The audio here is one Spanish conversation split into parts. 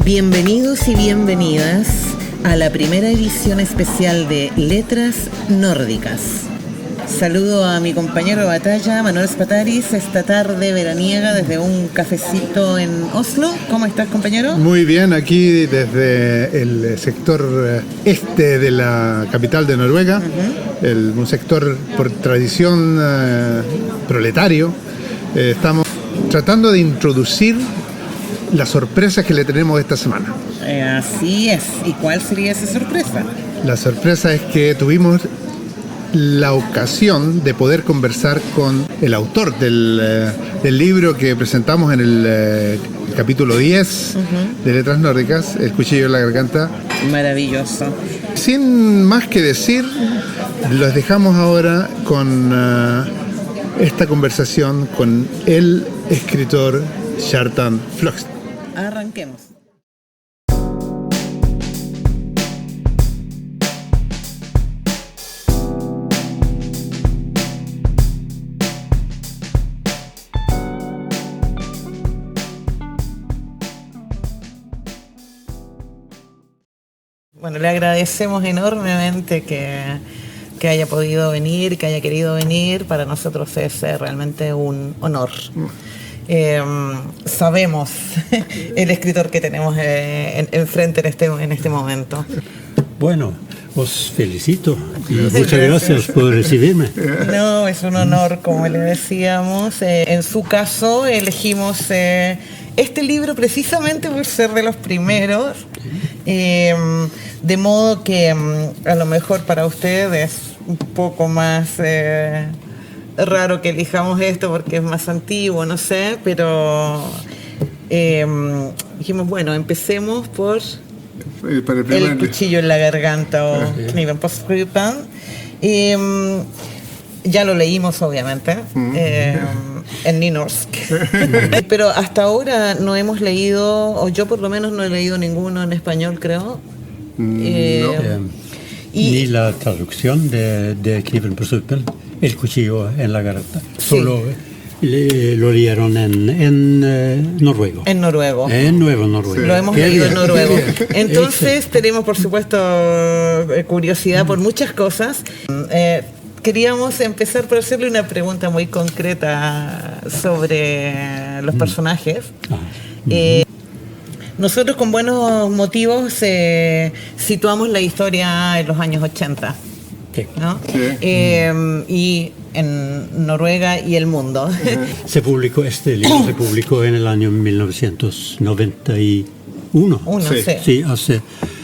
Bienvenidos y bienvenidas a la primera edición especial de Letras Nórdicas. Saludo a mi compañero de batalla, Manuel Spataris, esta tarde veraniega desde un cafecito en Oslo. ¿Cómo estás, compañero? Muy bien, aquí desde el sector este de la capital de Noruega, un sector por tradición proletario. Estamos tratando de introducir las sorpresas que le tenemos esta semana. Así es. ¿Y cuál sería esa sorpresa? La sorpresa es que tuvimos la ocasión de poder conversar con el autor del libro que presentamos en el capítulo 10 de Letras Nórdicas, El cuchillo en la garganta. Maravilloso. Sin más que decir, los dejamos ahora con esta conversación con el escritor Kjartan Fløgstad. Arranquemos. Bueno, le agradecemos enormemente que haya podido venir, que haya querido venir. Para nosotros es realmente un honor. Sabemos el escritor que tenemos enfrente en este momento. Bueno, os felicito y muchas gracias por recibirme. No, es un honor, como le decíamos. En su caso elegimos este libro precisamente por ser de los primeros, de modo que a lo mejor para usted es un poco más raro que elijamos esto porque es más antiguo, no sé, pero dijimos, bueno, empecemos por El cuchillo en la garganta o Kniven på strupen. Ya lo leímos, obviamente, en nynorsk. Pero hasta ahora no hemos leído, o yo por lo menos no he leído ninguno en español, creo. Ni la traducción de Kniven på strupen, El cuchillo en la garganta. Solo lo leyeron en noruego. En noruego. En nuevo noruego. Lo hemos leído en noruego. Entonces tenemos, por supuesto, curiosidad por muchas cosas. Queríamos empezar por hacerle una pregunta muy concreta sobre los personajes. Nosotros con buenos motivos situamos la historia en los años 80, ¿no? Y en Noruega y el mundo. Este libro se publicó en el año 1991. Sí, hace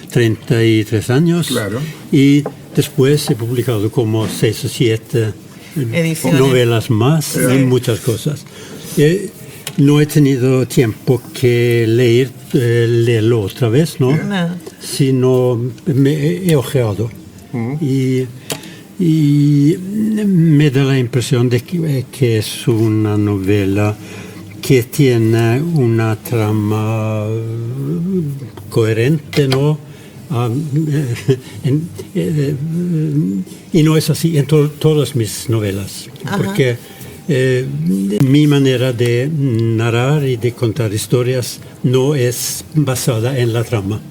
33 años. Claro. Y después he publicado como 6 o 7 novelas más y muchas cosas. No he tenido tiempo que leerlo otra vez, ¿no? Sino me he ojeado. Y me da la impresión de que es una novela que tiene una trama coherente, ¿no? Y no es así en todas mis novelas, porque mi manera de narrar y de contar historias no es basada en la trama,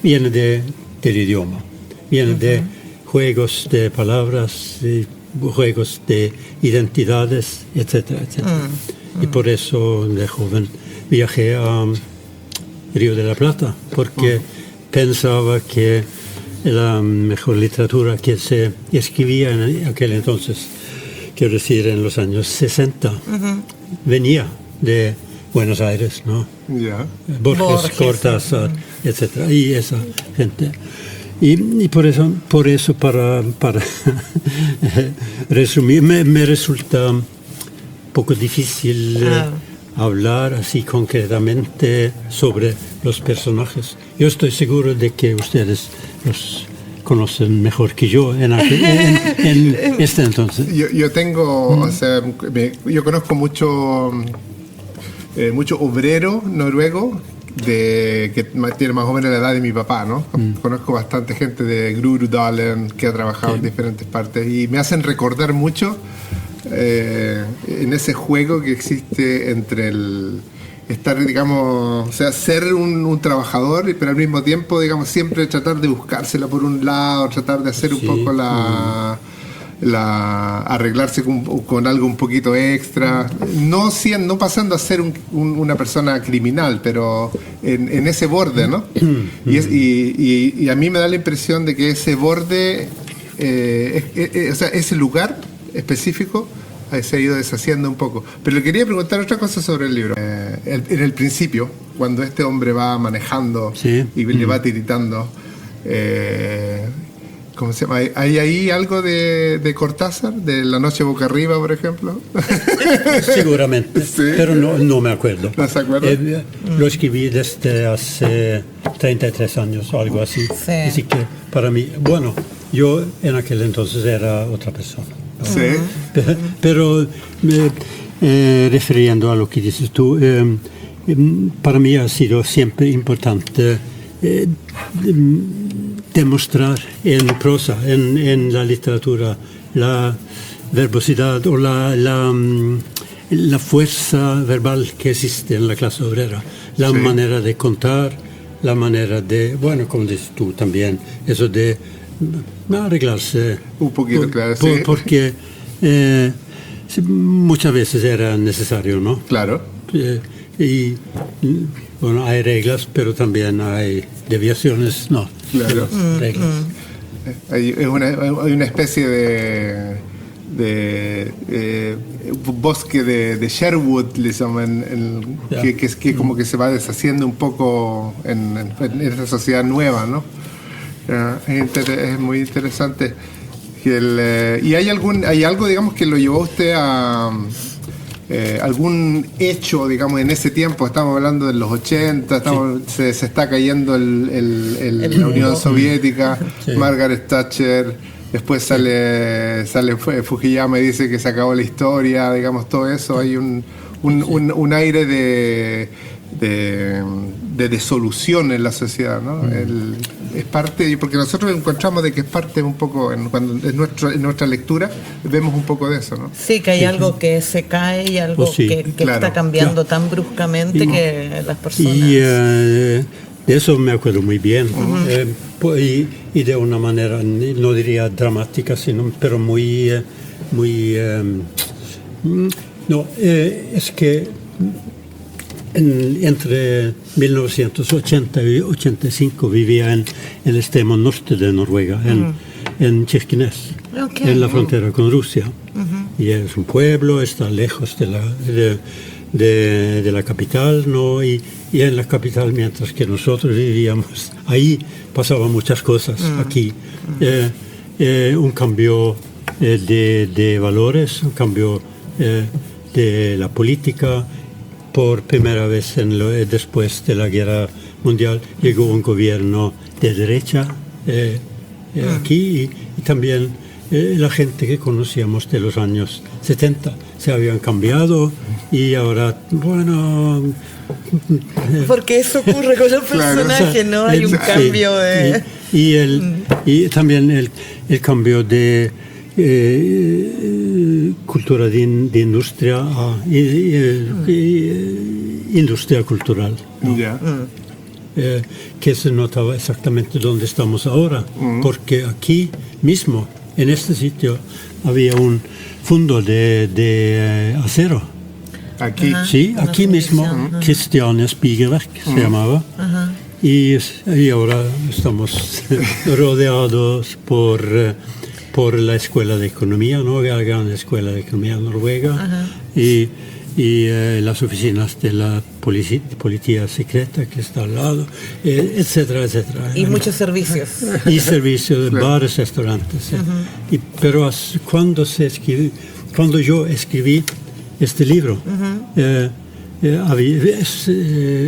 viene del idioma, viene de juegos de palabras, juegos de identidades, etcétera, etcétera. Y por eso de joven viajé a Río de la Plata, porque pensaba que la mejor literatura que se escribía en aquel entonces, quiero decir en los años 60, venía de Buenos Aires, ¿no? Borges, Cortázar, etcétera, y esa gente. Y por eso para resumir, me resulta un poco difícil hablar así concretamente sobre los personajes. Yo estoy seguro de que ustedes los conocen mejor que yo en este entonces. Yo tengo, o sea, yo conozco mucho obrero noruego que tiene más o menos la edad de mi papá, ¿no? Conozco bastante gente de Groruddalen que ha trabajado en diferentes partes y me hacen recordar mucho en ese juego que existe entre estar, digamos, o sea, ser un trabajador, pero al mismo tiempo, digamos, siempre tratar de buscársela por un lado, tratar de hacer un poco arreglarse con algo un poquito extra, no pasando a ser una persona criminal, pero en ese borde, ¿no? Y a mí me da la impresión de que ese borde, o sea, ese lugar específico se ha ido deshaciendo un poco. Pero le quería preguntar otra cosa sobre el libro. En el principio, cuando este hombre va manejando y le va tiritando, ¿cómo se llama? ¿Hay ahí algo de Cortázar? ¿De La noche boca arriba, por ejemplo? Seguramente, sí. Pero no me acuerdo. ¿No se acuerda? Lo escribí desde hace 33 años o algo así. Sí. Así que para mí, bueno, yo en aquel entonces era otra persona. Sí. Pero refiriendo a lo que dices tú, para mí ha sido siempre importante demostrar en prosa, en la literatura, la verbosidad o la fuerza verbal que existe en la clase obrera, la manera de contar, la manera de, bueno, como dices tú también, eso de arreglarse un poquito, claro, porque muchas veces era necesario, ¿no? Claro. Y bueno, hay reglas, pero también hay deviaciones, no. Claro. Reglas. Hay una especie de bosque de Sherwood, le llaman, que como que se va deshaciendo un poco en esta sociedad nueva, ¿no? Es muy interesante. ¿Y hay algo, digamos, que lo llevó a usted a algún hecho, digamos, en ese tiempo? Estamos hablando de los 80, se está cayendo la Unión Soviética, Margaret Thatcher, después sale Fujiyama y dice que se acabó la historia, digamos, todo eso. Hay un aire de disolución en la sociedad, ¿no? Es parte, porque nosotros encontramos de que es parte un poco, cuando en nuestra lectura vemos un poco de eso, ¿no? Sí, que hay algo que se cae y algo que está cambiando tan bruscamente que las personas... Y de eso me acuerdo muy bien. Y de una manera, no diría dramática, pero muy... es que entre 1980 y 85 vivía en el extremo norte de Noruega, en Kirkenes, en la frontera con Rusia. Y es un pueblo, está lejos de la capital, ¿no? Y en la capital, mientras que nosotros vivíamos, ahí pasaban muchas cosas. Aquí un cambio de valores, un cambio de la política. Por primera vez después de la Guerra Mundial llegó un gobierno de derecha aquí y también la gente que conocíamos de los años 70 se habían cambiado y ahora, bueno... Porque eso ocurre con los personajes, ¿no? Hay un cambio de... Y también el cambio de... cultura de industria a industria cultural, ¿no? Que se notaba exactamente donde estamos ahora, porque aquí mismo, en este sitio, había un fondo de acero. Aquí. Sí, aquí mismo, Christiania Spiegelwerk se llamaba. Y ahora estamos rodeados por la Escuela de Economía, ¿no? La gran Escuela de Economía noruega, y las oficinas de la policía secreta que está al lado, etcétera, etcétera. Y muchos servicios. Y servicios de bares, restaurantes. Pero cuando yo escribí este libro,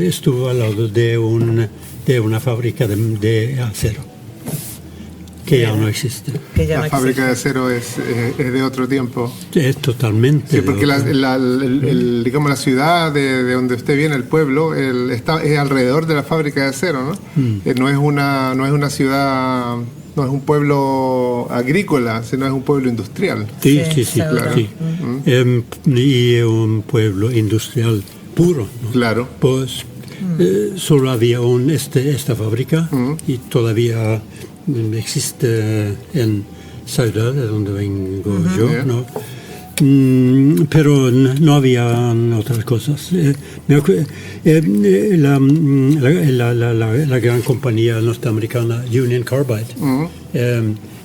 estuvo al lado de una fábrica de acero. Que ya no existe. La fábrica de acero es de otro tiempo. Es totalmente. Sí, porque digamos la ciudad de donde usted viene, el pueblo, es alrededor de la fábrica de acero, ¿no? No es una ciudad, no es un pueblo agrícola, sino es un pueblo industrial. Sí, claro. Sí. Y un pueblo industrial puro, ¿no? Claro. Pues solo había esta fábrica y todavía existe en Ciudad, de donde vengo yo, ¿no? Pero no había otras cosas. La gran compañía norteamericana Union Carbide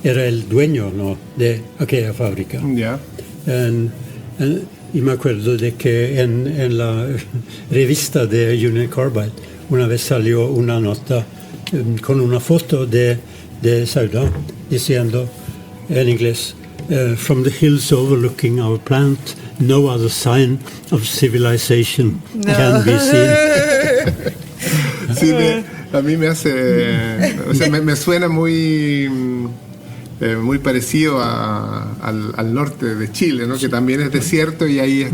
era el dueño, ¿no?, de aquella fábrica. Y me acuerdo de que en la revista de Union Carbide una vez salió una nota con una foto de Ciudad diciendo en inglés: from the hills overlooking our plant, no other sign of civilization can be seen. Sí, a mí me hace, o sea, me suena muy parecido al norte de Chile, ¿no? Que también es desierto y ahí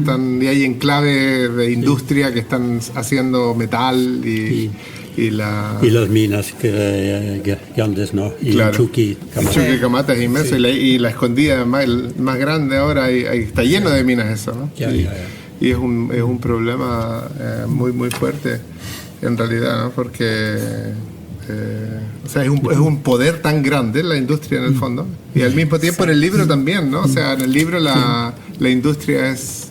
hay enclaves de industria que están haciendo metal y las minas grandes, ¿no? Y claro. Chuquicamata. Chuquicamata es inmenso, y la escondida más grande ahora está lleno de minas eso, ¿no? Y es un problema muy muy fuerte en realidad, ¿no? Porque o sea, es un poder tan grande la industria en el fondo, y al mismo tiempo en el libro también, ¿no? O sea, en el libro la industria es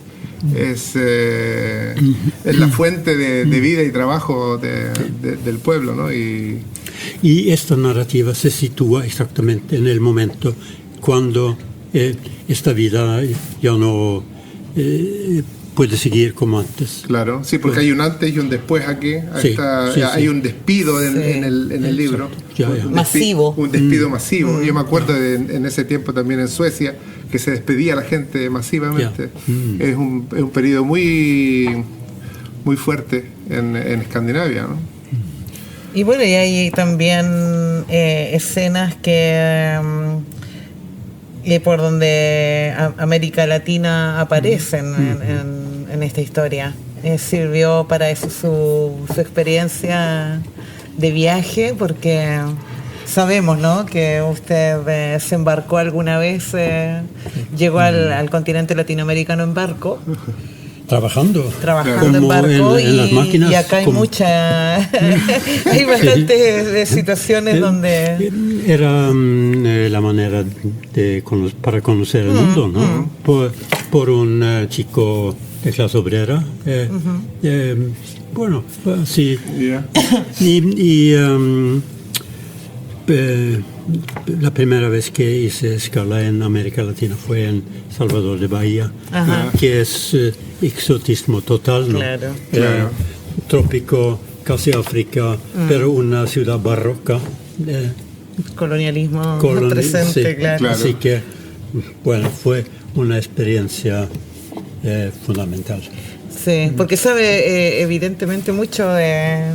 la fuente de vida y trabajo del pueblo, ¿no? Y esta narrativa se sitúa exactamente en el momento cuando esta vida ya no puede seguir como antes. Claro, sí, porque hay un antes y un después aquí. Hay un despido en el libro. Masivo. Un despido masivo. Yo me acuerdo en ese tiempo también en Suecia, que se despedía a la gente masivamente. Es un periodo muy, muy fuerte en Escandinavia, ¿no? Y bueno, y hay también escenas que por donde América Latina aparecen en esta historia. Sirvió para eso su experiencia de viaje, porque sabemos, ¿no?, que usted se embarcó alguna vez, llegó al continente latinoamericano en barco. Trabajando en barco, en las máquinas, y acá hay hay bastantes situaciones donde era la manera para conocer el mundo, ¿no? Por un chico de clase obrera, bueno, sí. La primera vez que hice escala en América Latina fue en Salvador de Bahía, que es exotismo total, ¿no? Claro. Trópico, casi África, pero una ciudad barroca. Colonialismo presente, sí, claro. Así que, bueno, fue una experiencia fundamental. Sí, porque sabe evidentemente mucho de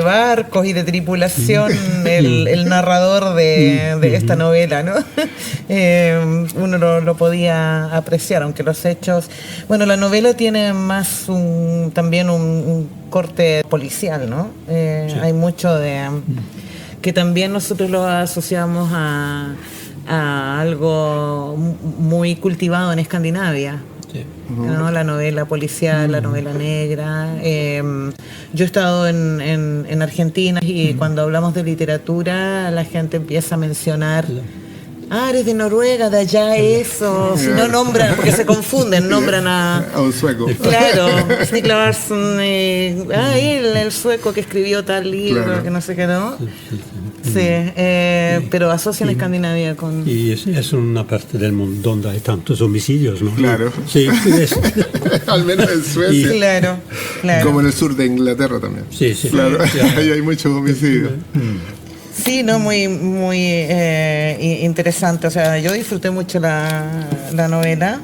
barcos y de tripulación, el narrador de esta novela, ¿no? Uno lo podía apreciar, aunque los hechos... Bueno, la novela tiene más también un corte policial, ¿no? Hay mucho que también nosotros lo asociamos a algo muy cultivado en Escandinavia. Sí. ¿No? La novela policial, la novela negra. Yo he estado en Argentina y cuando hablamos de literatura la gente empieza a mencionar: eres de Noruega, de allá eso. Si no nombran, porque se confunden, nombran a un sueco. Claro, Stig Larsson, el sueco que escribió tal libro, claro, que no sé qué, ¿no? Sí, pero asocian Escandinavia con... Y es una parte del mundo donde hay tantos homicidios, ¿no? Claro. Sí, al menos en Suecia. Claro. Como en el sur de Inglaterra también. Sí. Claro, ahí hay muchos homicidios. Sí, no, muy interesante. O sea, yo disfruté mucho la novela.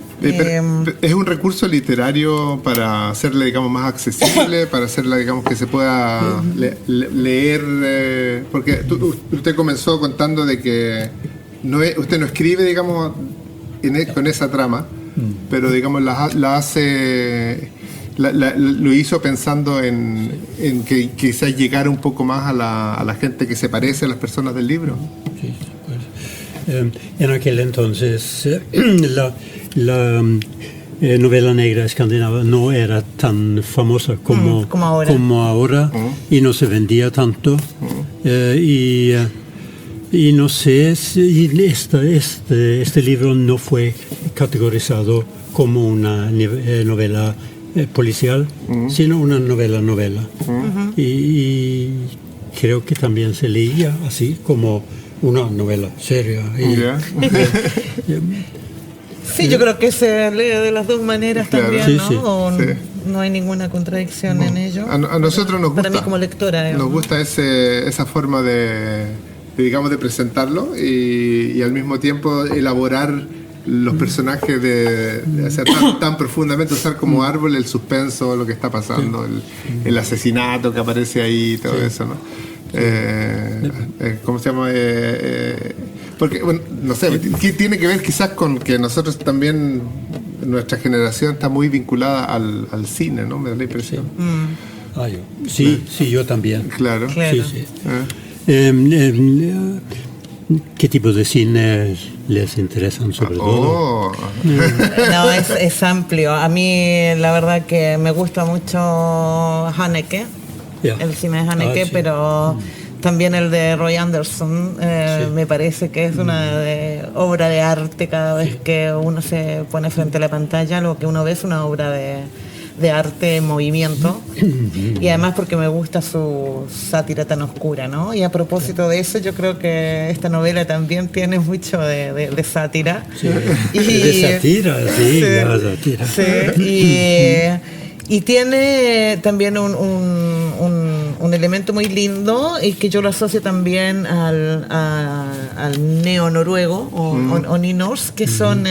¿Es un recurso literario para hacerla, digamos, más accesible, para hacerla, digamos, que se pueda leer? Porque usted comenzó contando de que usted no escribe, digamos, con esa trama, pero, digamos, la hace... lo hizo pensando en que quizás llegara un poco más a la gente que se parece a las personas del libro. Sí, pues, en aquel entonces novela negra escandinava no era tan famosa como ahora y no se vendía tanto. Y no sé si este libro no fue categorizado como una novela policial, sino una novela. Y creo que también se leía así como una novela seria. Sí, yo creo que se lee de las dos maneras también, sí, ¿no? Sí. No hay ninguna contradicción en ello. A nosotros nos gusta. Para mí como lectora. Nos gusta esa forma de presentarlo y al mismo tiempo elaborar los personajes de hacer tan profundamente, usar como árbol el suspenso, lo que está pasando, el asesinato que aparece ahí, todo eso, ¿no? ¿Cómo se llama? Porque, bueno, no sé, tiene que ver quizás con que nosotros también, nuestra generación está muy vinculada al cine, ¿no? Me da la impresión. Sí, yo también. Claro. Sí. ¿Qué tipo de cine les interesan sobre todo? No, es amplio. A mí la verdad que me gusta mucho Haneke, el cine de Haneke, pero también el de Roy Andersson. Me parece que es una obra de arte cada vez que uno se pone frente a la pantalla. Lo que uno ve es una obra de arte en movimiento, y además porque me gusta su sátira tan oscura, ¿no? Y a propósito de eso, yo creo que esta novela también tiene mucho de sátira. Sí. De sátira, sí. Y tiene también un elemento muy lindo, y que yo lo asocio también al neo-noruego o nynorsk, que son...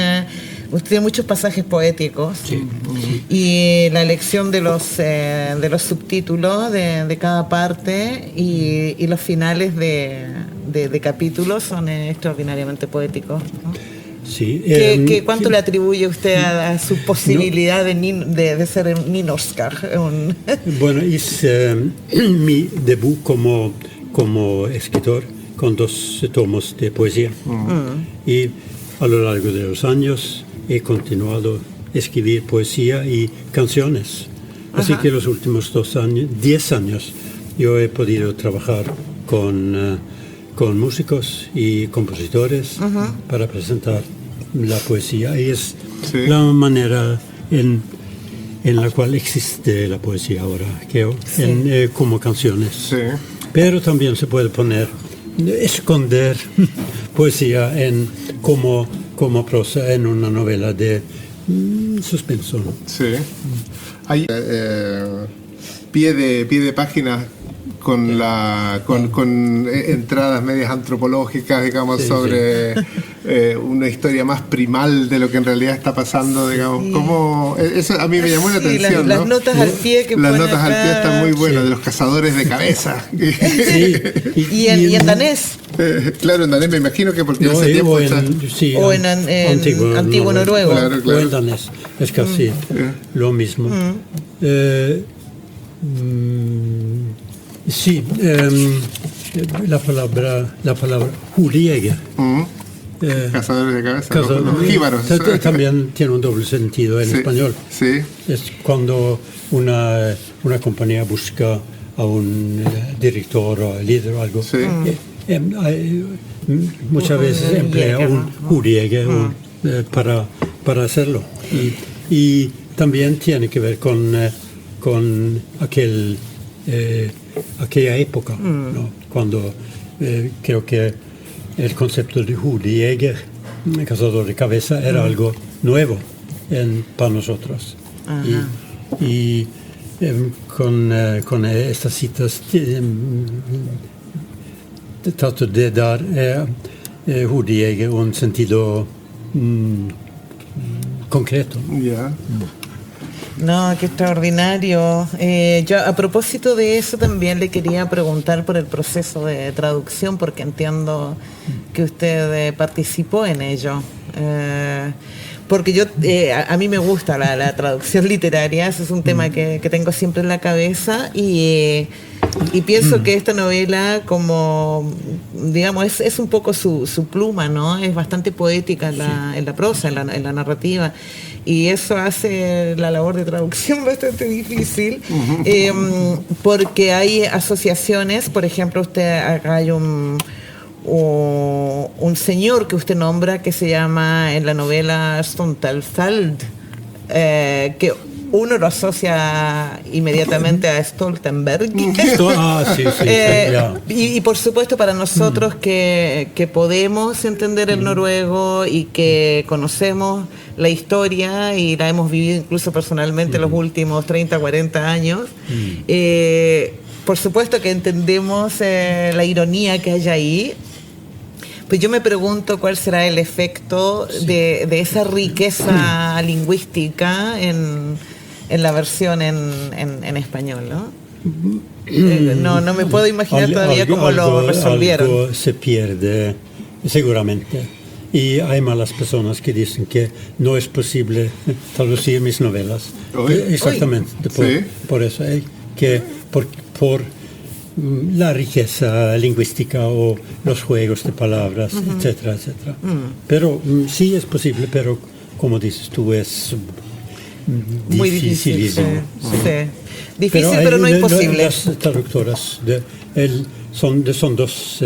tiene muchos pasajes poéticos, y la elección de los subtítulos de cada parte y los finales de capítulos son extraordinariamente poéticos, ¿no? Sí, ¿Cuánto le atribuye usted a su posibilidad de ser nynorskar? Bueno, es mi debut como escritor con 2 tomos de poesía. Y a lo largo de los años he continuado a escribir poesía y canciones. Así que los últimos 10 años, yo he podido trabajar con músicos y compositores para presentar la poesía. Y es la manera en la cual existe la poesía ahora, creo, como canciones. Sí. Pero también se puede esconder poesía como prosa en una novela de suspenso. Sí. Hay pie de página con entradas medias antropológicas, digamos, sobre una historia más primal de lo que en realidad está pasando, digamos. Como eso a mí me llamó la atención, las ¿no? notas al pie que las pone notas acá. al pie están muy buenas, de los cazadores de cabeza. Y en danés. Claro, en danés me imagino que porque hace tiempo o en antiguo noruego. Claro. O en danés, es casi lo mismo. Sí, la palabra hudjäger. Cazadores de cabeza, los jíbaros. También tiene un doble sentido en español. Sí. Es cuando una compañía busca a un director o líder o algo. Sí. Muchas veces emplea un hudjäger para hacerlo. Y también tiene que ver con aquella época, ¿no? Cuando creo que el concepto de hudjäger, cazador de cabeza, era algo nuevo para nosotros. Y con estas citas trato de dar hudjäger un sentido concreto. No, qué extraordinario. Yo a propósito de eso también le quería preguntar por el proceso de traducción, porque entiendo que usted participó en ello. Porque a mí me gusta la traducción literaria, ese es un tema que tengo siempre en la cabeza, y Y pienso que esta novela, como digamos, es un poco su pluma, ¿no? Es bastante poética en la prosa, en la narrativa. Y eso hace la labor de traducción bastante difícil, porque hay asociaciones. Por ejemplo, acá hay un señor que usted nombra que se llama en la novela Stoltenfeld, que uno lo asocia inmediatamente a Stoltenberg. Y por supuesto para nosotros que podemos entender el noruego y que conocemos la historia y la hemos vivido incluso personalmente los últimos 30, 40 años, por supuesto que entendemos la ironía que hay ahí. Pues yo me pregunto cuál será el efecto de esa riqueza lingüística en la versión en español, ¿no? No me puedo imaginar todavía cómo lo resolvieron. Algo se pierde, seguramente. Y hay malas personas que dicen que no es posible traducir mis novelas. Exactamente, por eso. Que por la riqueza lingüística o los juegos de palabras, etcétera, etcétera. Pero sí es posible, pero como dices tú, es muy difícil. Sí. Difícil, pero no imposible. Las traductoras son dos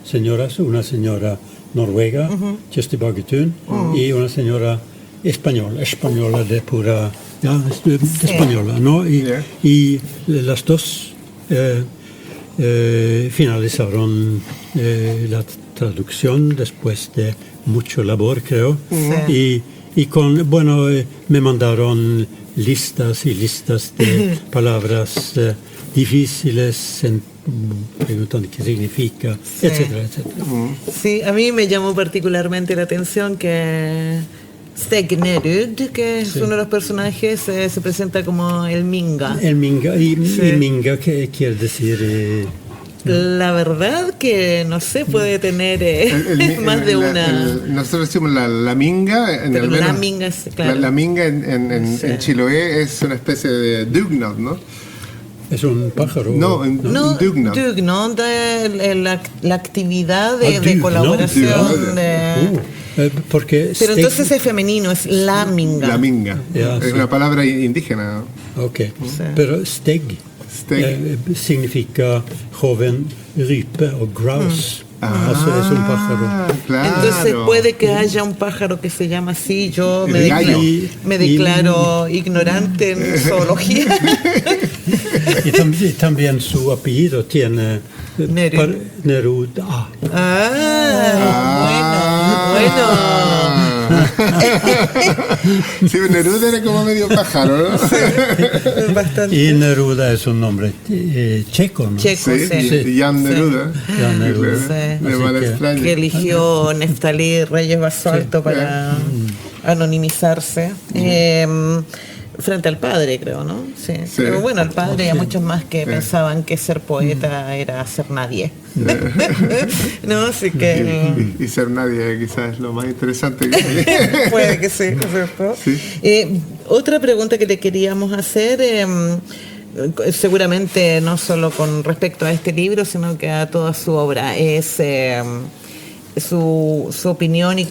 señoras, una señora noruega, Kjersti Bagetun, y una señora española de pura, española, ¿no? Y las dos finalizaron la traducción después de mucho labor, creo, y me mandaron listas y listas de palabras difíciles, preguntando qué significa, etcétera, etcétera. Sí, a mí me llamó particularmente la atención que Stegnerud, que es uno de los personajes, se presenta como el Minga. El Minga, y Minga, ¿qué quiere decir? La verdad que no sé, puede tener más de una. Nosotros decimos la minga. La minga, claro. La minga en Chiloé es una especie de dugnad, ¿no? ¿Es un pájaro? No, un dugnad. Dugnad, la actividad de colaboración. Pero entonces es femenino, es la minga. La minga. Es una palabra indígena. Ok, pero steg significa joven rype o grouse. Es un pájaro. Claro. Entonces puede que haya un pájaro que se llama así. Yo me declaro ignorante en zoología. Y también su apellido tiene Neruda. Bueno. Sí, Neruda era como medio pájaro, ¿no? Bastante. Y Neruda es un nombre checo, ¿no? Checo, sí. Jan Neruda. Jan Neruda. Que eligió Neftalí Reyes Basualto para anonimizarse. Frente al padre, creo, ¿no? Sí. Pero bueno, al padre y a muchos más que pensaban que ser poeta era ser nadie. ¿No? Así que... Y ser nadie quizás es lo más interesante que puede que sí, ¿cierto? Sí. Otra pregunta que le queríamos hacer, seguramente no solo con respecto a este libro, sino que a toda su obra, es... Su opinión y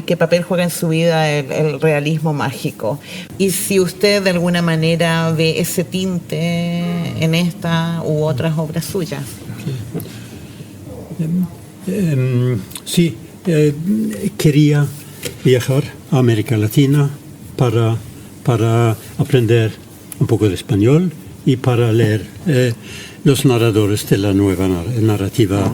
qué papel juega en su vida el realismo mágico. Y si usted de alguna manera ve ese tinte en esta u otras obras suyas. Sí, quería viajar a América Latina para aprender un poco de español y para leer los narradores de la nueva narrativa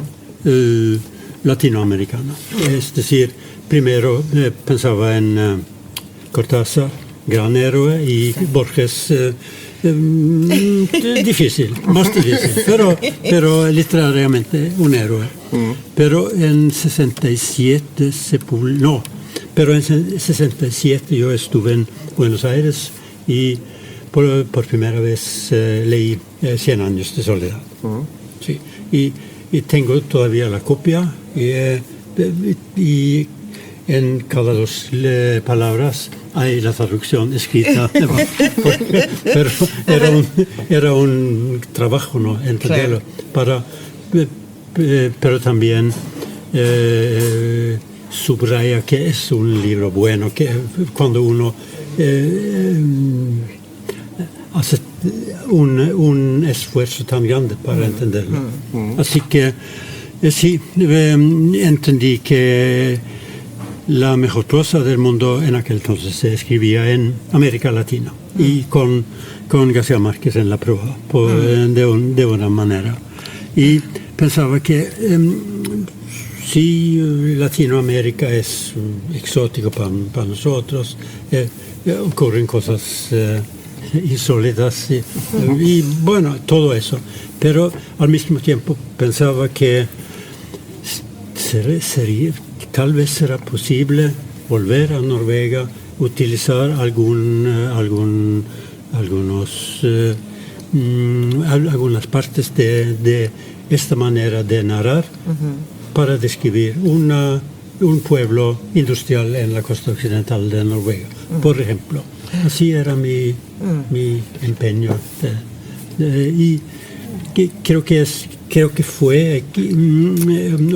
latinoamericana. Es decir, primero pensaba en Cortázar, gran héroe, y Borges, difícil, más difícil, pero literariamente un héroe. Pero en 67 pero en 67 yo estuve en Buenos Aires y por primera vez leí 100 años de soledad. Sí, y tengo todavía la copia y en cada dos palabras hay la traducción escrita, pero era un trabajo, ¿no? Entenderlo, pero también subraya que es un libro bueno, que cuando uno hace un esfuerzo tan grande para entenderlo. Así que sí, entendí que la mejor prosa del mundo en aquel entonces se escribía en América Latina y con García Márquez en la proa, de una manera. Y pensaba que si Latinoamérica es exótico para nosotros, ocurren cosas insólitas y bueno, todo eso. Pero al mismo tiempo pensaba que tal vez será posible volver a Noruega, utilizar algunas partes de esta manera de narrar para describir un pueblo industrial en la costa occidental de Noruega, por ejemplo. Así era mi empeño. Y creo que fue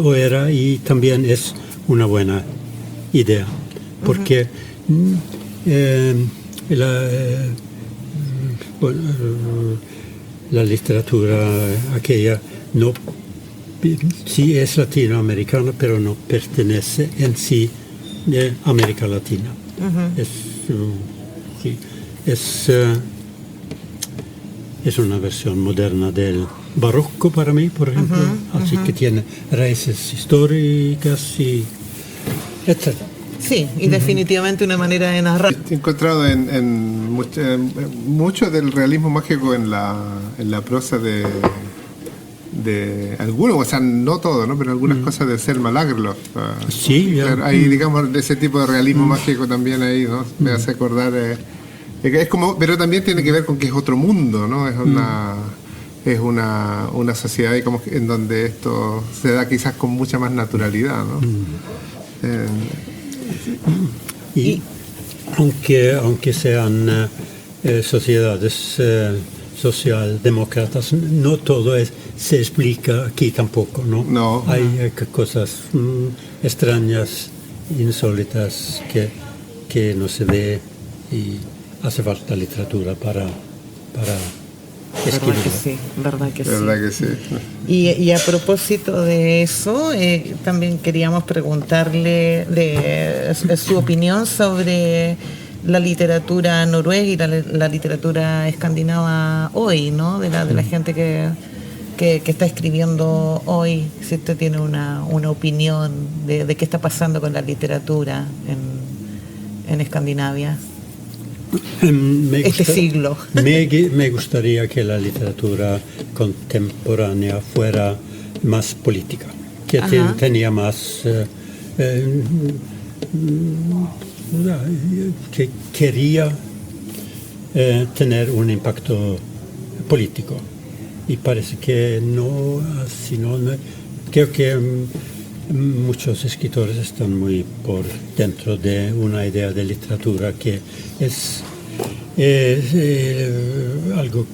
o era y también es una buena idea, porque la literatura aquella sí es latinoamericana, pero no pertenece en sí a América Latina. Es una versión moderna del barroco para mí, por ejemplo, así que tiene raíces históricas y etc. Sí, y definitivamente una manera de narrar. He encontrado en mucho del realismo mágico en la prosa de algunos, o sea, no todo, ¿no? Pero algunas cosas de Selma Lagerlöf. Sí, claro, hay, digamos, ese tipo de realismo mágico también ahí, ¿no? Me hace acordar. Es como, pero también tiene que ver con que es otro mundo, ¿no? Es una sociedad, digamos, en donde esto se da quizás con mucha más naturalidad, ¿no? Y aunque sean sociedades socialdemócratas, no todo se explica aquí tampoco, ¿no? No. Hay cosas extrañas, insólitas que no se ve y hace falta literatura para escribir. Verdad que sí. ¿Verdad que sí? Y a propósito de eso, también queríamos preguntarle de su opinión sobre la literatura noruega y la literatura escandinava hoy, ¿no? De la gente que está escribiendo hoy. Si usted tiene una opinión de qué está pasando con la literatura en Escandinavia. Siglo. Me gustaría que la literatura contemporánea fuera más política, que tenía más, que quería tener un impacto político. Y parece que no, así no. Creo que muchos escritores están muy por dentro de una idea de literatura que es algo,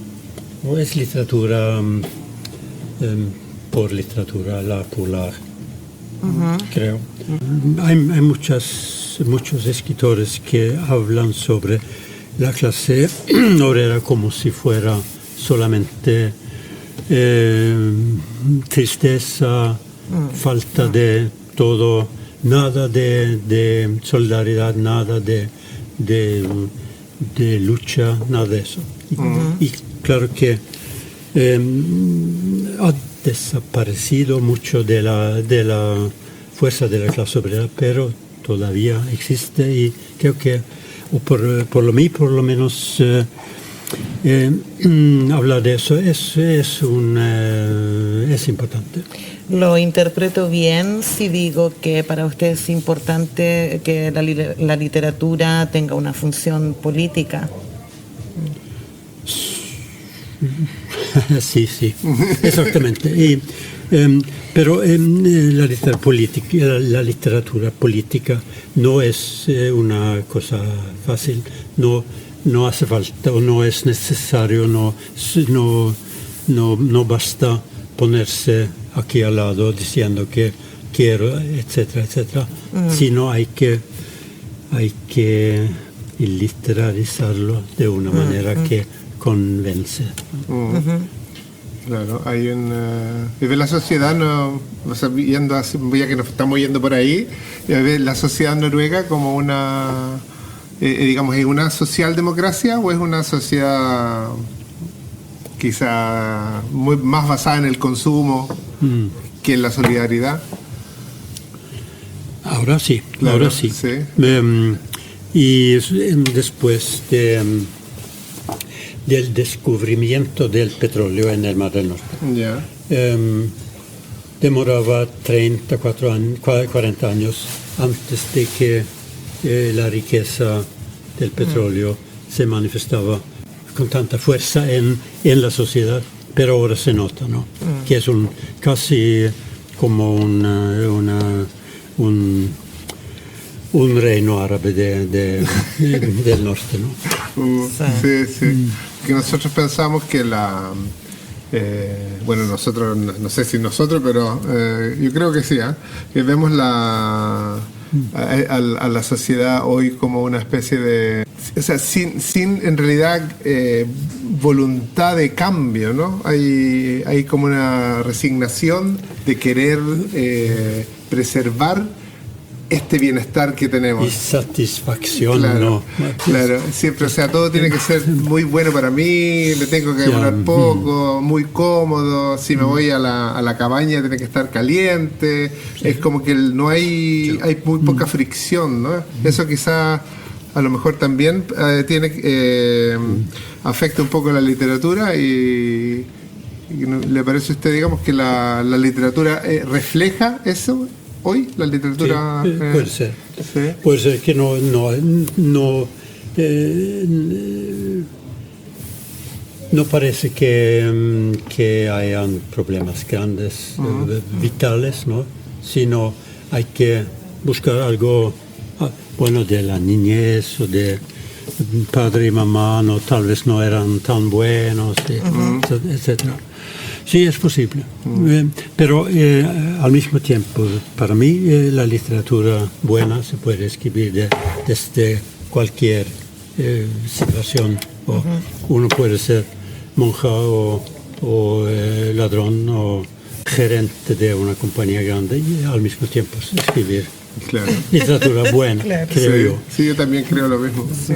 es literatura por literatura, la popular, creo. Hay muchos escritores que hablan sobre la clase obrera como si fuera solamente tristeza, falta de todo, nada de solidaridad, nada de lucha, nada de eso. Y claro que ha desaparecido mucho de la fuerza de la clase obrera, pero todavía existe y creo que, por lo menos, hablar de eso es importante. Lo interpreto bien si digo que para usted es importante que la literatura tenga una función política. Sí, sí, exactamente. Pero la literatura política no es una cosa fácil, no hace falta o no es necesario, no basta ponerse aquí al lado diciendo que quiero, etcétera, etcétera, sino hay que literarizarlo de una manera que convence. Claro, hay ve la sociedad, o sea, viendo así, ya que nos estamos yendo por ahí, ve la sociedad noruega como una, digamos, ¿es una socialdemocracia o es una sociedad quizá más basada en el consumo que en la solidaridad? Ahora sí, Claro, ahora sí. sí. Y después del descubrimiento del petróleo en el Mar del Norte, Ya. demoraba 40 años antes de que la riqueza del petróleo se manifestaba con tanta fuerza en la sociedad, pero ahora se nota, ¿no? Que es casi como un reino árabe del norte, ¿no? Sí. Que nosotros pensamos que bueno, nosotros, no sé si nosotros, pero yo creo que sí, que vemos a la sociedad hoy como una especie de, o sea, sin en realidad voluntad de cambio, ¿no? Hay como una resignación de querer preservar este bienestar que tenemos. Y satisfacción, Claro, ¿no? claro, siempre, o sea, todo tiene que ser muy bueno para mí, me tengo que demorar poco, muy cómodo, si me voy a la cabaña tiene que estar caliente, es como que hay muy poca fricción, ¿no? Eso quizá a lo mejor también afecta un poco la literatura y ¿le parece a usted, digamos, que la literatura refleja eso? Hoy la literatura... Sí, puede ser. Sí. Puede ser que no parece que hayan problemas grandes, vitales, ¿no? Sino hay que buscar algo bueno de la niñez o de padre y mamá, no, tal vez no eran tan buenos, etcétera. Sí, es posible. Pero al mismo tiempo, para mí, la literatura buena se puede escribir desde cualquier situación. Uno puede ser monja o ladrón o gerente de una compañía grande y al mismo tiempo escribir literatura buena, creo yo. Sí, yo también creo lo mismo. Sí.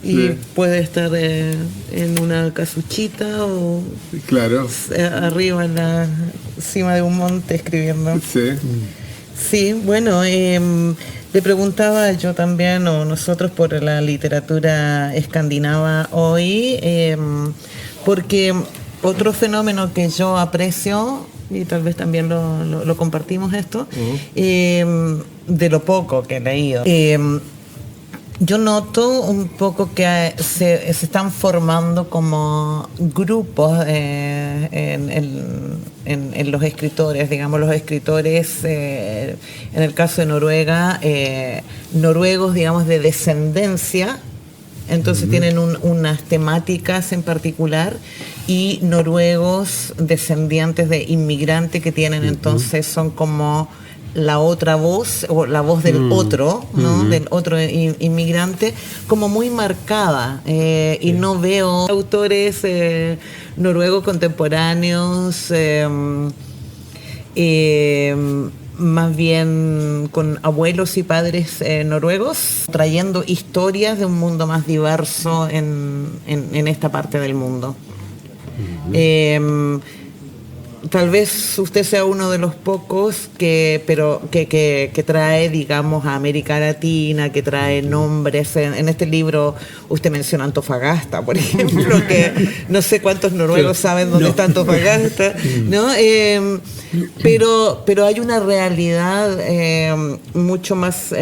Y puede estar en una casuchita o arriba en la cima de un monte escribiendo. Sí, bueno, le preguntaba yo también, o nosotros, por la literatura escandinava hoy, porque otro fenómeno que yo aprecio, y tal vez también lo compartimos esto, de lo poco que he leído, yo noto un poco que se están formando como grupos en los escritores, digamos, los escritores, en el caso de Noruega, noruegos, digamos, de descendencia, entonces tienen unas temáticas en particular, y noruegos descendientes de inmigrantes que tienen, entonces son como la otra voz, o la voz del otro, ¿no? Del otro inmigrante, como muy marcada, y no veo autores noruegos contemporáneos, más bien con abuelos y padres noruegos, trayendo historias de un mundo más diverso en esta parte del mundo. Tal vez usted sea uno de los pocos que trae, digamos, a América Latina, que trae nombres. En este libro usted menciona Antofagasta, por ejemplo, que no sé cuántos noruegos saben dónde está Antofagasta, ¿no? Pero hay una realidad mucho más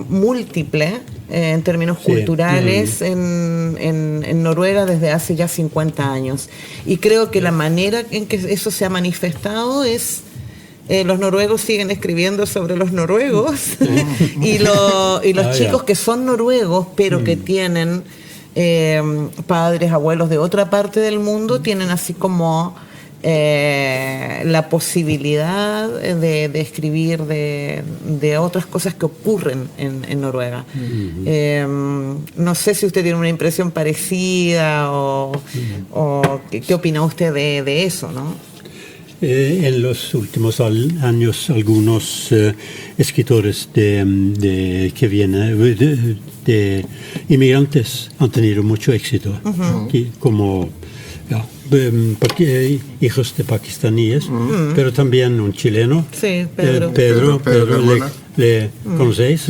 múltiple en términos culturales en Noruega desde hace ya 50 años. Y creo que la manera en que eso se ha manifestado es... los noruegos siguen escribiendo sobre los noruegos y los chicos que son noruegos pero que tienen padres, abuelos de otra parte del mundo, tienen así como la posibilidad de escribir de otras cosas que ocurren en Noruega. No sé si usted tiene una impresión parecida o qué opina usted de eso, ¿no? En los últimos años algunos escritores que vienen de inmigrantes han tenido mucho éxito, como hijos de pakistaníes, pero también un chileno, sí, Pedro ¿le conocéis?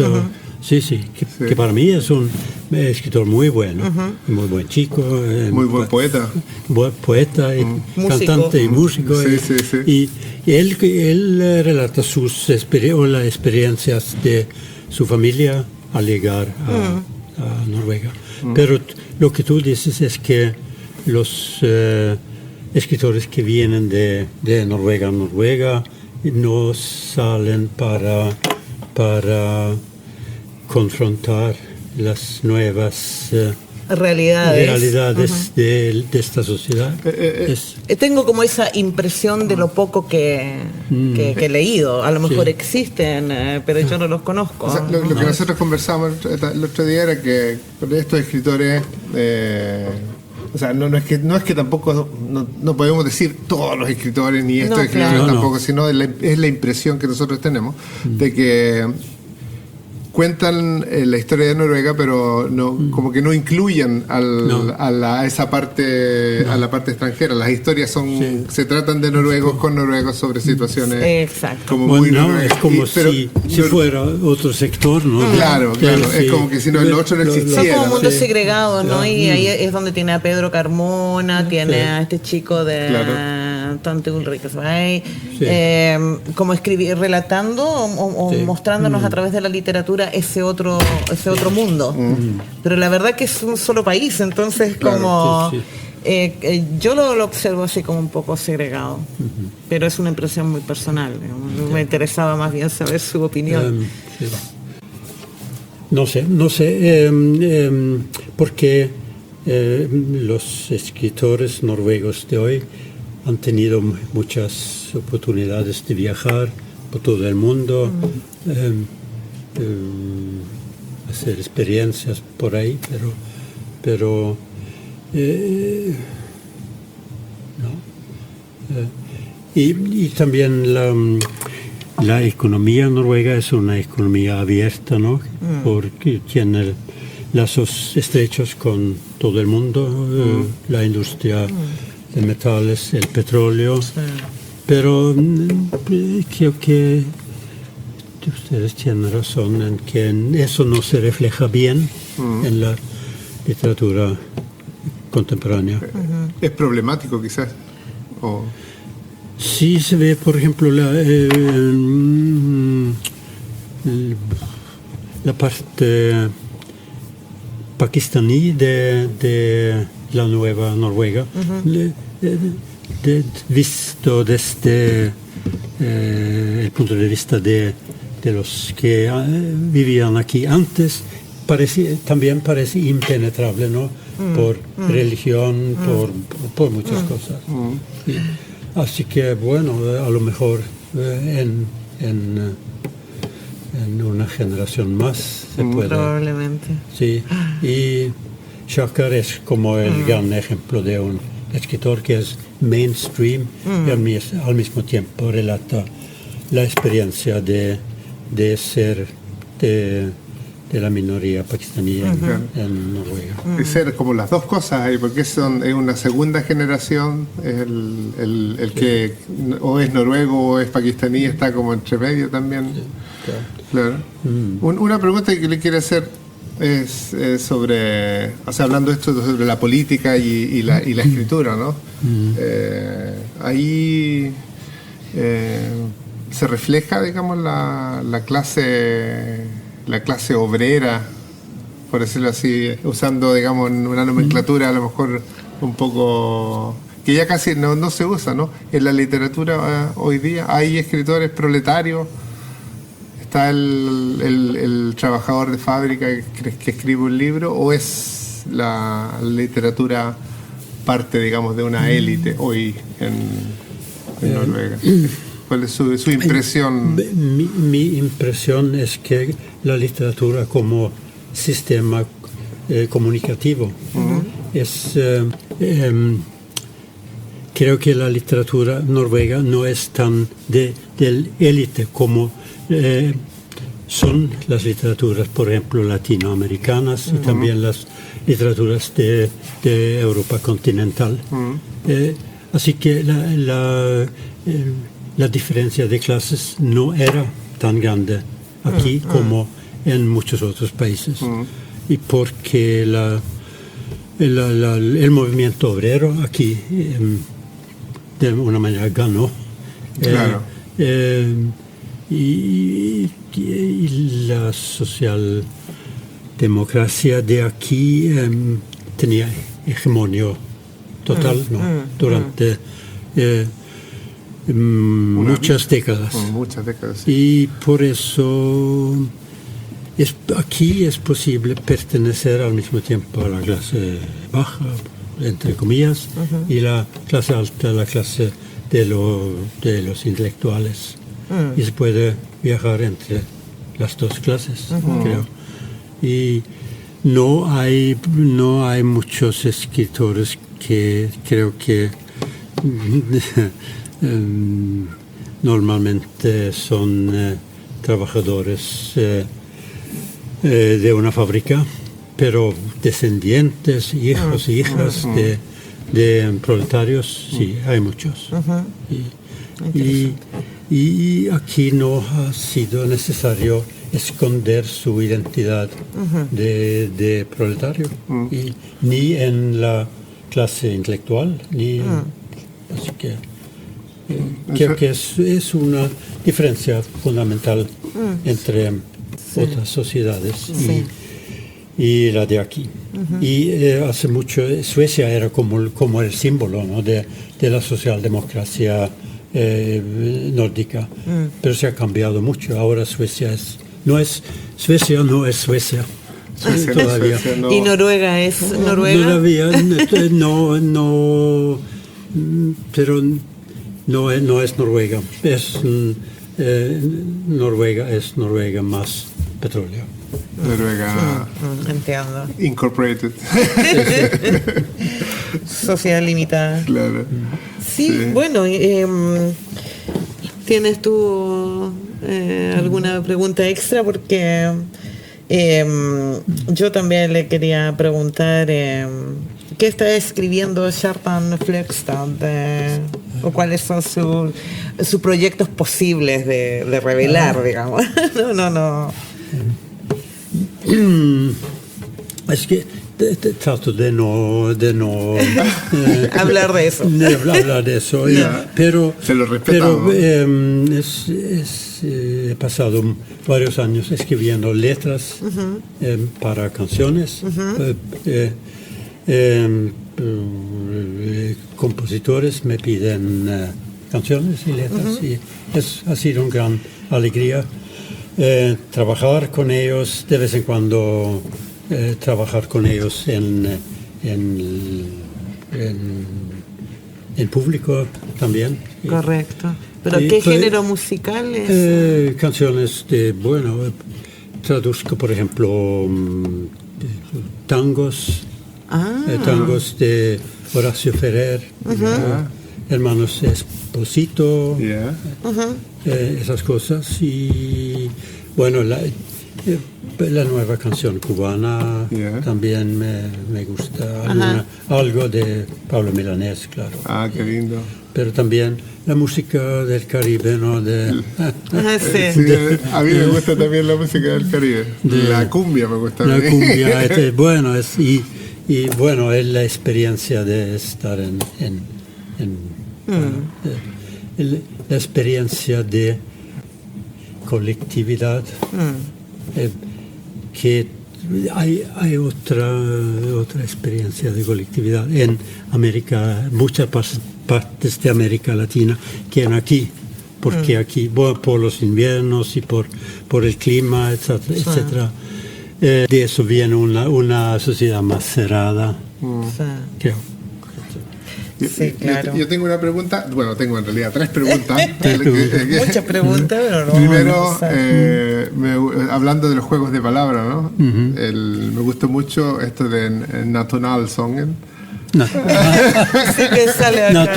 Sí, que para mí es un escritor muy bueno, muy buen chico, muy buen poeta. Buen poeta, y cantante y músico. Sí. Y él relata las experiencias de su familia al llegar a Noruega. Pero lo que tú dices es que los escritores que vienen de Noruega a Noruega no salen para confrontar las nuevas realidades de esta sociedad. Tengo como esa impresión de lo poco que he leído. A lo mejor existen, pero yo no los conozco. O sea, lo que nosotros conversamos el otro día era que con estos escritores, o sea, no es que tampoco no podemos decir todos los escritores ni estos escritores tampoco, sino es la impresión que nosotros tenemos de que cuentan la historia de Noruega, pero como que no incluyen a esa parte, a la parte extranjera. Las historias se tratan de noruegos con noruegos sobre situaciones como muy noruegas. Es como si fuera otro sector, ¿no? Claro, es como que si no el otro no existiera. Son como mundos segregados, ¿no? Y ahí es donde tiene a Pedro Carmona, tiene a este chico de Tante Ulrike, como relatando o mostrándonos a través de la literatura ese otro mundo. Pero la verdad que es un solo país, entonces yo lo observo así como un poco segregado, pero es una impresión muy personal, digamos. Me interesaba más bien saber su opinión. No sé, porque los escritores noruegos de hoy han tenido muchas oportunidades de viajar por todo el mundo, hacer experiencias por ahí, pero y también la economía noruega es una economía abierta, ¿no? Porque tiene lazos estrechos con todo el mundo, la industria de metales, el petróleo, pero creo que ustedes tienen razón en que eso no se refleja bien en la literatura contemporánea. ¿Es problemático quizás? Sí, se ve, por ejemplo, la parte pakistaní de la nueva Noruega, visto desde el punto de vista de los que vivían aquí antes, también parece impenetrable, ¿no? Por religión, por muchas cosas. Sí. Así que, bueno, a lo mejor en una generación más se puede. Probablemente. Sí, y Shakar es como el gran ejemplo de un escritor que es mainstream y al mismo tiempo relata la experiencia de ser de la minoría pakistaní en Noruega. Y ser como las dos cosas ahí, porque es una segunda generación, el que o es noruego o es pakistaní, está como entre medio también. Claro. Una pregunta que le quiero hacer es sobre, o sea, hablando esto sobre la política y la escritura, ¿no? Ahí se refleja, digamos, la clase obrera por decirlo así, usando, digamos, una nomenclatura a lo mejor un poco que ya casi no se usa, ¿no? En la literatura hoy día hay escritores proletarios, está el trabajador de fábrica que escribe un libro, o es la literatura parte, digamos, de una élite hoy en Noruega. ¿Cuál es su impresión? Mi impresión es que la literatura como sistema comunicativo es... creo que la literatura noruega no es tan de élite como son las literaturas, por ejemplo, latinoamericanas y también las literaturas de Europa continental. Así que la diferencia de clases no era tan grande aquí como en muchos otros países. Y porque el movimiento obrero aquí de una manera ganó. Claro. Y la socialdemocracia de aquí tenía hegemonía total, ¿no? Durante muchas décadas. Muchas décadas. Sí. Y por eso aquí es posible pertenecer al mismo tiempo a la clase baja, entre comillas, y la clase alta, la clase de los intelectuales. Y se puede viajar entre las dos clases, creo. Y no hay muchos escritores que creo que normalmente son trabajadores de una fábrica, pero descendientes, hijos e hijas de proletarios, sí, hay muchos. Y aquí no ha sido necesario esconder su identidad de proletario, ni en la clase intelectual, así que creo que es una diferencia fundamental entre otras sociedades y la de aquí. Y hace mucho Suecia era como el símbolo, ¿no? de la socialdemocracia nórdica, pero se ha cambiado mucho. Ahora Suecia no es Suecia todavía. Suecia no. ¿Y Noruega es Noruega? Todavía no, pero no es Noruega. Noruega es Noruega más petróleo. Noruega Entiendo. Incorporated. Sociedad limitada. Claro. Sí, bueno, ¿tienes tú alguna pregunta extra? Porque yo también le quería preguntar ¿qué está escribiendo Kjartan Fløgstad? ¿O cuáles son sus proyectos posibles de revelar, digamos? No. Es que trato de no hablar de eso. Hablar de eso. Pero se lo respetamos. He pasado varios años escribiendo letras para canciones. Compositores me piden canciones y letras y ha sido una gran alegría trabajar con ellos, de vez en cuando trabajar con ellos en público también. Correcto. ¿Pero qué género musical es? Canciones traduzco, por ejemplo, tangos. Tangos de Horacio Ferrer, Hermanos Esposito, esas cosas. Y bueno, la nueva canción cubana también me gusta. Algo de Pablo Milanés, claro. Ah, qué lindo. Pero también la música del Caribe, ¿no? Sí, a mí me gusta también la música del Caribe. La cumbia me gusta. La cumbia, bueno, y bueno, es la experiencia de estar la experiencia de colectividad que hay otra experiencia de colectividad en América, muchas partes de América Latina que en aquí, porque aquí, bueno, por los inviernos y por el clima, etcétera, etcétera, de eso viene una sociedad más cerrada, creo. Sí, claro. Yo tengo una pregunta, bueno, tengo en realidad 3 preguntas. Muchas preguntas, pero no. Primero, hablando de los juegos de palabras, ¿no? Me gustó mucho esto de Nationalsången. Sí que sale acá.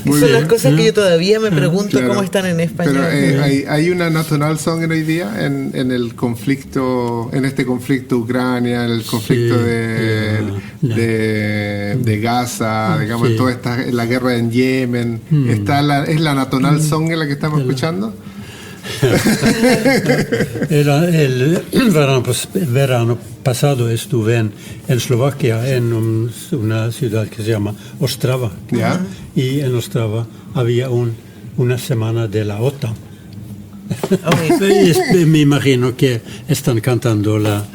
Muy Son las bien. cosas que yo todavía me pregunto Claro. cómo están en español. Pero hay una Nationalsången hoy día en el conflicto, en este conflicto Ucrania, el conflicto de Gaza, digamos, Sí. toda la guerra en Yemen. ¿Es la Nationalsången la que estamos escuchando? Era el verano pasado estuve en Eslovaquia, en una ciudad que se llama Ostrava. Ya. Y en Ostrava había una semana de la OTAN. Y me imagino que están cantando la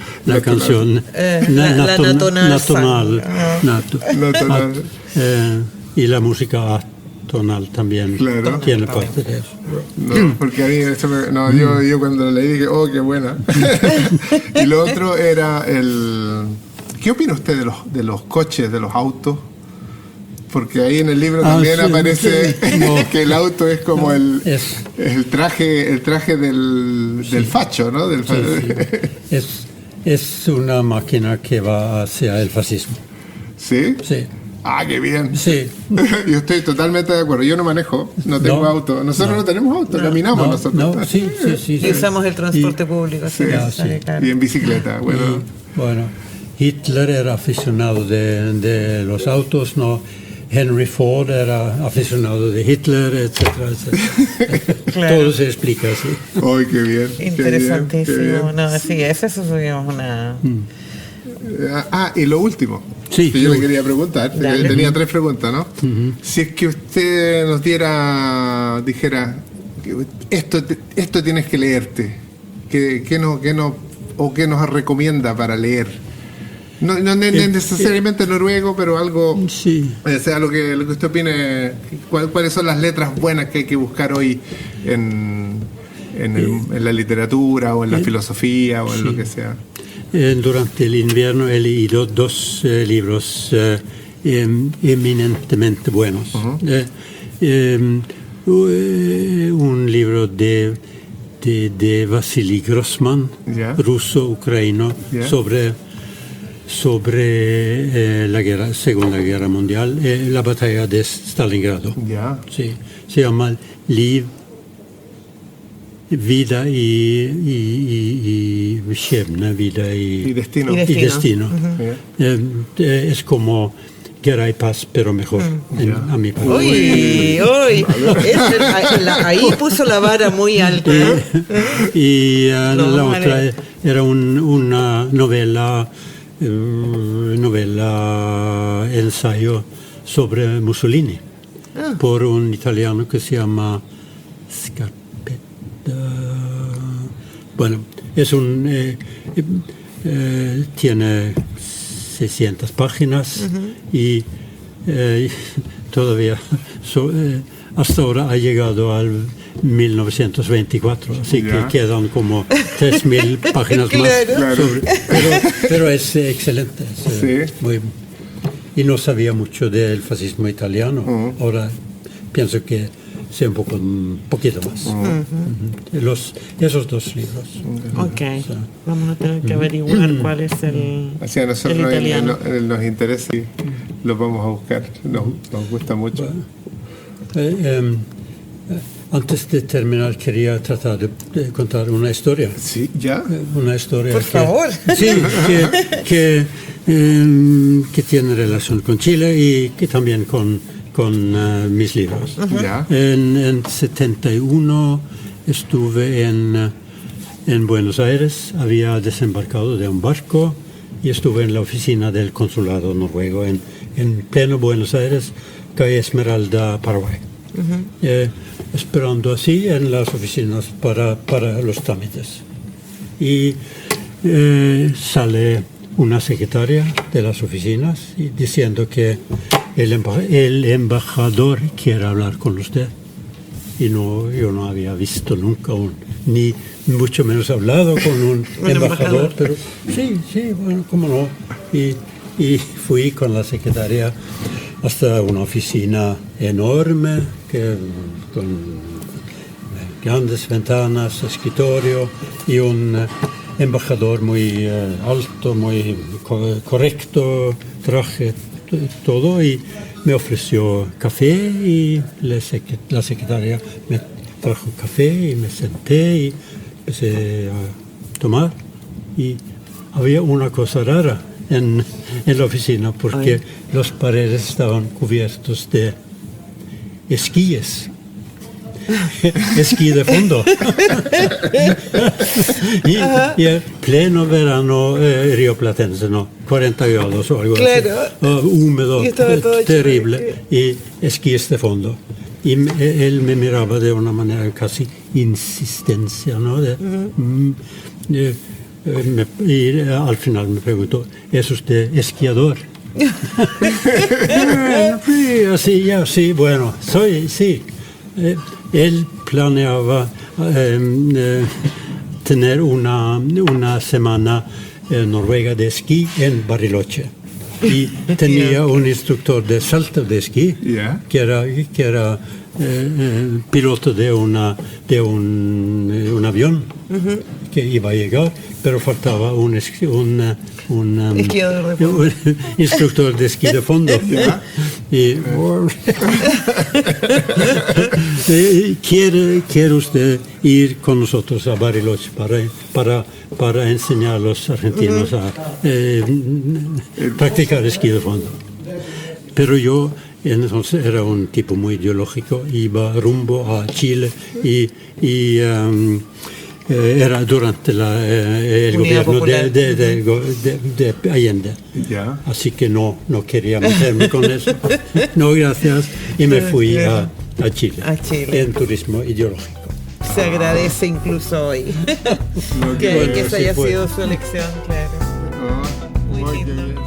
canción la nacional. Nacional. Y la música atonal también Claro. tiene parte de eso. No, porque a mí yo cuando lo leí dije, oh, qué buena. Y lo otro era ¿qué opina usted de los coches, de los autos? Porque ahí en el libro también sí, aparece que el auto es como el traje del facho, ¿no? Del Es una máquina que va hacia el fascismo. ¿Sí? Sí. Ah, qué bien. Sí. Yo estoy totalmente de acuerdo. Yo no manejo, no tengo auto. Nosotros no tenemos auto, caminamos nosotros. No, sí. Y usamos el transporte público. Sí, claro. y en bicicleta. Bueno. Bueno, Hitler era aficionado de los autos, ¿no? Henry Ford era aficionado de Hitler, etcétera, etcétera. Claro. Todo se explica así. ¡Ay, qué bien! Interesantísimo. Qué bien. No, sí, eso es una... Y lo último Sí, que yo le quería preguntar, Dale. tenía 3 preguntas, ¿no? Si es que usted nos dijera, esto tienes que leerte, ¿qué nos recomienda para leer? No necesariamente noruego, pero algo, Sí. o sea, lo que usted opine, cuáles son las letras buenas que hay que buscar hoy en la literatura o en la filosofía o en lo que sea. Durante el invierno he leído 2 libros eminentemente buenos. Un libro de Vasily Grossman, Ya. ruso-ucraniano, Ya. sobre la Segunda Guerra Mundial, la batalla de Stalingrado. Ya. Sí, se llama Vida y Skjebne, vida Y destino. Y y destino. Ya. Es como Guerra y Paz, pero mejor, a mi parecer. Uy, ahí puso la vara muy alta. Y la vamos a otra leer. era una novela ensayo sobre Mussolini por un italiano que se llama Scarpetta. Bueno, es tiene 600 páginas y todavía hasta ahora ha llegado al 1924, así Ya. que quedan como 3.000 páginas más. Claro. Pero es excelente. Sí. Y no sabía mucho del fascismo italiano. Ahora pienso que sé un poquito más. Esos 2 libros. Ok, vamos a tener que averiguar cuál es el Así a nosotros italiano. nos interesa y lo vamos a buscar. Nos gusta mucho. Antes de terminar, quería tratar de contar una historia. Sí, ya. Una historia Por favor. Sí, que tiene relación con Chile y que también con mis libros. Ya. En 71 estuve en Buenos Aires, había desembarcado de un barco y estuve en la oficina del consulado noruego en pleno Buenos Aires, calle Esmeralda, Paraguay. Esperando así en las oficinas para los trámites. Y sale una secretaria de las oficinas diciendo que el embajador quiere hablar con usted. Y yo no había visto nunca ni mucho menos hablado con un embajador, pero sí, bueno, cómo no. Y fui con la secretaria hasta una oficina enorme, con grandes ventanas, escritorio y un embajador muy alto, muy correcto, traje todo y me ofreció café y la secretaria me trajo café y me senté y empecé a tomar. Y había una cosa rara en la oficina porque las paredes estaban cubiertos de esquíes. Esquí de fondo. y el pleno verano rioplatense, ¿no? 40 grados o algo así. Húmedo, terrible. Y esquíes de fondo. Y él me miraba de una manera casi insistencia, ¿no? Y al final me preguntó, ¿es usted esquiador? Sí, bueno, sí. Él planeaba tener una semana en Noruega de esquí en Bariloche. Y tenía un instructor de salto de esquí que era piloto de un avión que iba a llegar, pero faltaba un instructor de esquí de fondo. ¿Quiere usted ir con nosotros a Bariloche para enseñar a los argentinos a practicar esquí de fondo? Pero yo entonces era un tipo muy ideológico, iba rumbo a Chile y era durante el gobierno de Allende. Así que no quería meterme con eso. No, gracias. Y me fui a Chile, en turismo ideológico. Se agradece incluso hoy que esa haya sido su elección, claro. Muy lindo.